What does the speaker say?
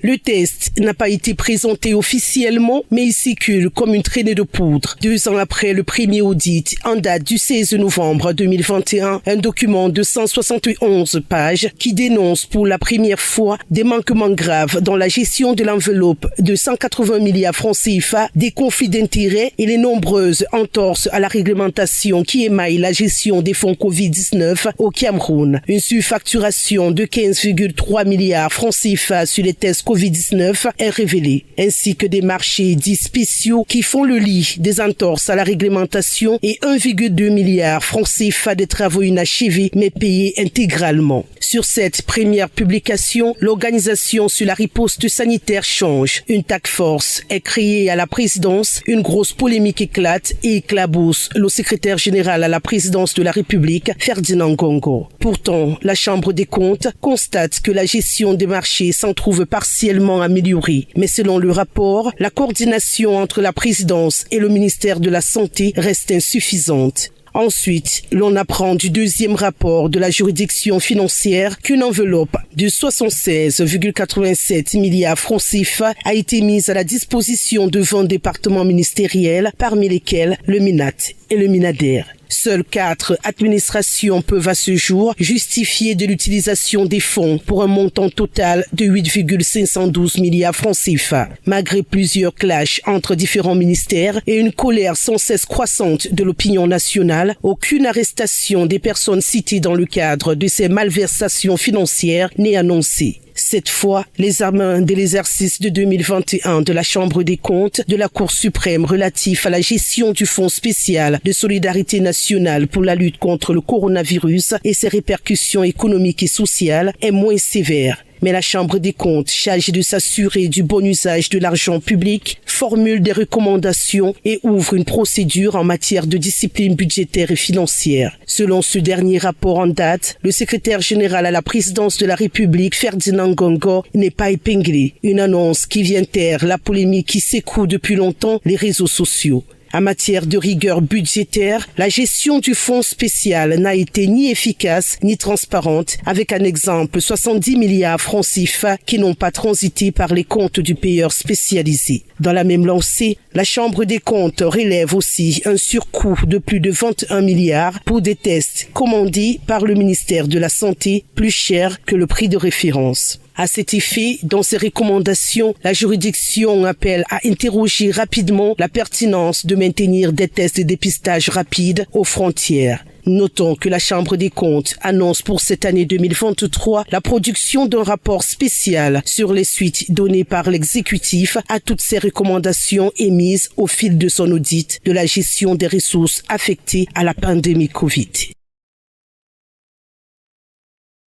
Le test n'a pas été présenté officiellement, mais il circule comme une traînée de poudre. 2 ans après le premier audit, en date du 16 novembre 2021, un document de 171 pages qui dénonce pour la première fois des manquements graves dans la gestion de l'enveloppe de 180 milliards francs CFA, des conflits d'intérêts et les nombreuses entorses à la réglementation qui émaillent la gestion des fonds Covid-19 au Cameroun. Une surfacturation de 15,3 milliards francs CFA sur les tests Covid-19 est révélée, ainsi que des marchés dits spéciaux qui font le lit des entorses à la réglementation et 1,2 milliard francs CFA des travaux inachevés mais payés intégralement. Sur cette première publication, l'organisation sur la riposte sanitaire change. Une task force est créée à la présidence, une grosse polémique éclate et éclabousse le secrétaire général à la présidence de la République, Ferdinand Ngongo. Pourtant, la Chambre des comptes constate que la gestion des marchés s'en trouve partiellement améliorée. Mais selon le rapport, la coordination entre la présidence et le ministère de la Santé reste insuffisante. Ensuite, l'on apprend du deuxième rapport de la juridiction financière qu'une enveloppe de 76,87 milliards francs CFA a été mise à la disposition de 20 départements ministériels, parmi lesquels le MINAT et le MINADER. Seules 4 administrations peuvent à ce jour justifier de l'utilisation des fonds pour un montant total de 8,512 milliards francs CFA. Malgré plusieurs clashs entre différents ministères et une colère sans cesse croissante de l'opinion nationale, aucune arrestation des personnes citées dans le cadre de ces malversations financières n'est annoncée. Cette fois, les examens de l'exercice de 2021 de la Chambre des comptes de la Cour suprême relatif à la gestion du Fonds spécial de solidarité nationale pour la lutte contre le coronavirus et ses répercussions économiques et sociales est moins sévère. Mais la Chambre des comptes, chargée de s'assurer du bon usage de l'argent public, formule des recommandations et ouvre une procédure en matière de discipline budgétaire et financière. Selon ce dernier rapport en date, le secrétaire général à la présidence de la République, Ferdinand Ngongo, n'est pas épinglé. Une annonce qui vient taire la polémique qui secoue depuis longtemps les réseaux sociaux. En matière de rigueur budgétaire, la gestion du fonds spécial n'a été ni efficace ni transparente, avec un exemple 70 milliards francs CFA qui n'ont pas transité par les comptes du payeur spécialisé. Dans la même lancée, la Chambre des comptes relève aussi un surcoût de plus de 21 milliards pour des tests commandés par le ministère de la Santé, plus cher que le prix de référence. À cet effet, dans ses recommandations, la juridiction appelle à interroger rapidement la pertinence de maintenir des tests de dépistage rapides aux frontières. Notons que la Chambre des comptes annonce pour cette année 2023 la production d'un rapport spécial sur les suites données par l'exécutif à toutes ces recommandations émises au fil de son audit de la gestion des ressources affectées à la pandémie Covid.